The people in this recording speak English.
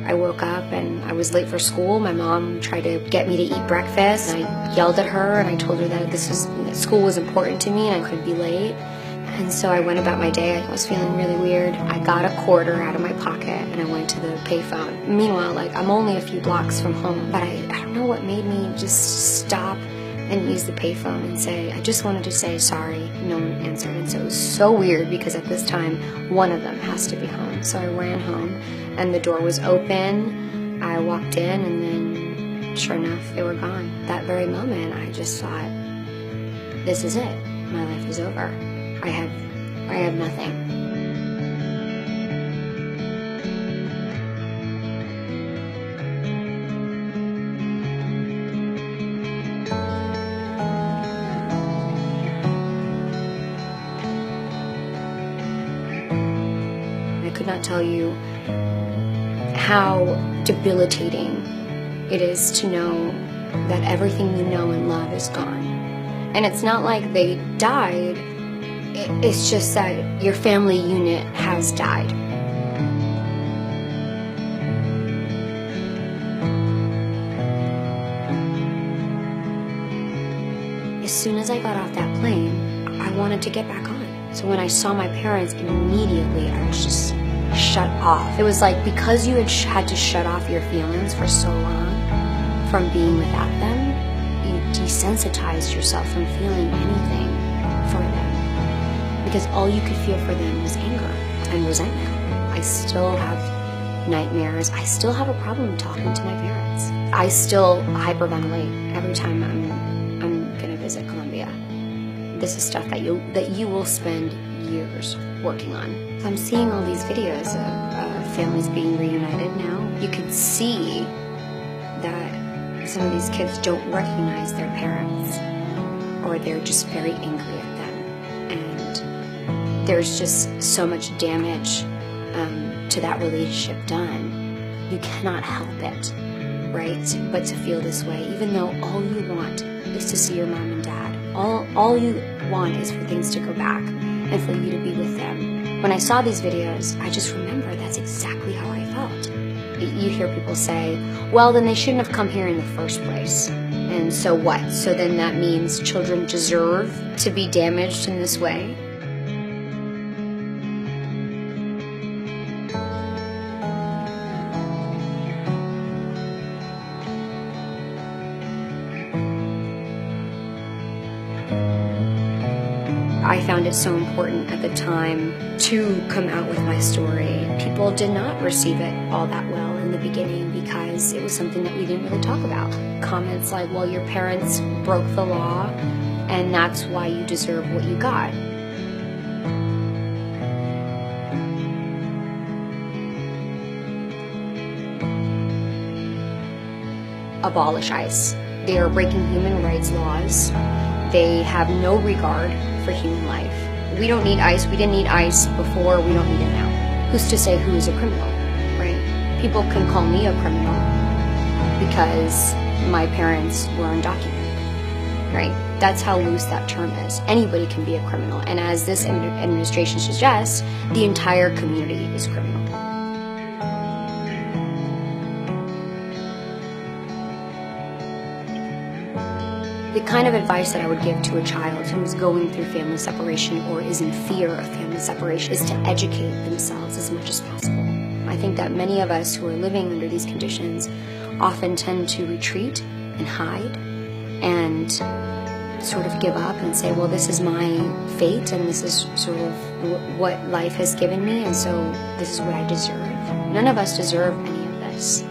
I woke up and I was late for school. My mom tried to get me to eat breakfast. And I yelled at her and I told her that school was important to me and I couldn't be late. And so I went about my day. I was feeling really weird. I got a quarter out of my pocket and I went to the payphone. Meanwhile, I'm only a few blocks from home, but I don't know what made me just stop and use the payphone and say, I just wanted to say sorry. No one answered. And so it was so weird because at this time, one of them has to be home. So I ran home and the door was open. I walked in and then sure enough, they were gone. That very moment, I just thought, this is it. My life is over. I have nothing. I could not tell you how debilitating it is to know that everything you know and love is gone. And it's not like they died, it's just that your family unit has died. As soon as I got off that plane, I wanted to get back on. So when I saw my parents, immediately I was just shut off. It was like because you had to shut off your feelings for so long from being without them, you desensitized yourself from feeling anything for them. Because all you could feel for them was anger and resentment. I still have nightmares. I still have a problem talking to my parents. I still hyperventilate every time I'm gonna visit Colombia. This is stuff that you will spend years working on. I'm seeing all these videos of families being reunited now. You could see that some of these kids don't recognize their parents, or they're just very angry at them. And there's just so much damage to that relationship done. You cannot help it, right? But to feel this way, even though all you want is to see your mom and dad. All you want is for things to go back and for you to be with them. When I saw these videos, I just remember that's exactly how I felt. You hear people say, well, then they shouldn't have come here in the first place. And so what? So then that means children deserve to be damaged in this way? I found it so important at the time to come out with my story. People did not receive it all that well in the beginning because it was something that we didn't really talk about. Comments like, well, your parents broke the law and that's why you deserve what you got. Abolish ICE. They are breaking human rights laws. They have no regard for human life. We don't need ICE. We didn't need ICE before. We don't need it now. Who's to say who is a criminal, right? People can call me a criminal because my parents were undocumented, right? That's how loose that term is. Anybody can be a criminal. And as this administration suggests, the entire community is criminal. The kind of advice that I would give to a child who's going through family separation or is in fear of family separation is to educate themselves as much as possible. I think that many of us who are living under these conditions often tend to retreat and hide and sort of give up and say, well, this is my fate and this is sort of what life has given me and so this is what I deserve. None of us deserve any of this.